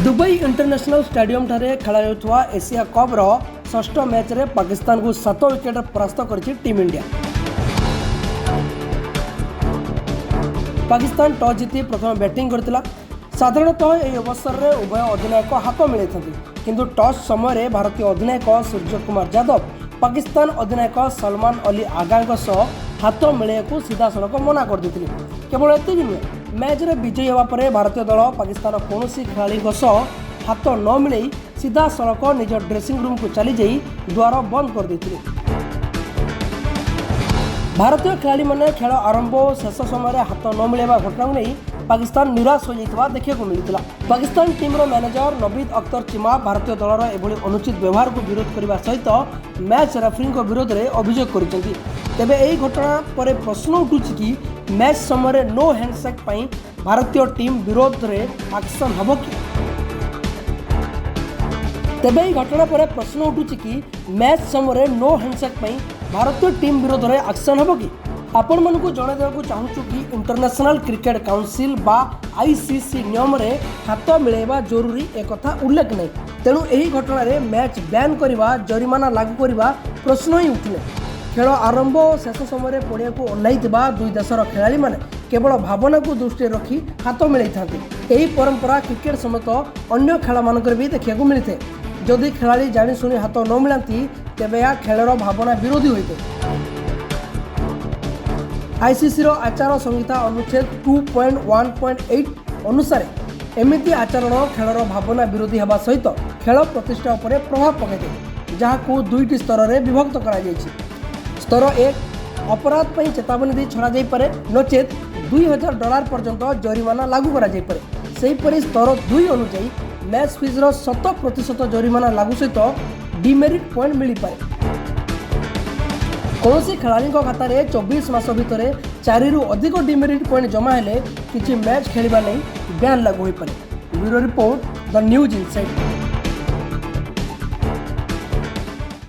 Dubai international stadium ठारे खेला जाउथवा Asia cup रो षष्ठ मैच रे पाकिस्तान को 7 विकेट परास्त करिछि टीम इंडिया। पाकिस्तान टॉस जीति प्रथम बैटिंग करथिला। साधारणतः यह अवसर में उभय अधिनायक हाथ मिलते किंतु टॉस समय भारतीय अधिनायक सूर्य कुमार यादव पाकिस्तान अधिनायक सलमान अली आगा सह हाथ मिले को सीधा सड़क मना कर देते। केवल एति नुहे मैच रे विजयी होगा पर भारतीय दल पाकिस्तान कौन खेलाड़ी सह हाथ न मिले सीधा सड़क निज ड्रेसिंग रूम को चली जाई द्वार बंद कर देते। भारतीय खेलाड़ी मैंने खेल आरंभ और शेष समय हाथ न मिलवा घटना को नहीं पाकिस्तान निराश हो जाता देखा मिलता। पाकिस्तान टीम मैनेजर नवीद अख्तर चिमा भारतीय दलर एभली अनुचित व्यवहार को विरोध करने सहित मैच रेफरी विरोध में अभियोग कर तेबे यही घटना पर प्रश्न उठू कि मैच समय नो हैंडशेक भारतीय टीम विरोध में एक्शन हम कि तेबे यही घटना पर प्रश्न उठू कि मैच समय नो हैंडशेक भारतीय टीम विरोध में एक्शन हम कि आपण मानकु जणाई देବାକୁ चाहूछु कि इंटरनेशनल क्रिकेट काउंसिल बा आईसीसी नियम रे हाथ मिलेबा जरूरी एक कथा उल्लेख नहीं। तेणु यही घटना रे मैच बैन करवा जरिमाना लागू करवा प्रश्न ही उठले। खेल आरंभ और शेष समय पड़िया को ओह्लैथिबा दुई देशर खेलाड़ी माने केवल भावना को दृष्टि रखी हाथ मिलाई थांती। यही परंपरा क्रिकेट समेत अन्य खेल मानकर भी देखा मिलते। जदि खेलाड़ी जानी शुणी हाथ न मिलांती तेबे या खेलर भावना विरोधी होते। आईसीसी आचार संहिता अनुच्छेद 2.1.8 अनुसार एमिति आचरण खेलर भावना विरोधी होगा सहित खेल प्रतिष्ठा उपर प्रभाव पकाइए जहाँ दुईटी स्तर में विभक्त कर स्तर 1 अपराध पर चेतावनी दी छड़ा जापे नचेत $2000 पर्यंत जरिमाना लागू कर स्तर 2 अनुजाई मैच फीजर 100% जरिमाना लागू सहित डिमेरिट पॉइंट मिल पाए। कौन खेलाड़ी खाता 24 मास भितर 4 रु अधिक डिमेरिट पॉइंट जमा हेले किसी मैच खेलवा नहीं बैन लागू हो पाए। Bureau report the news inside.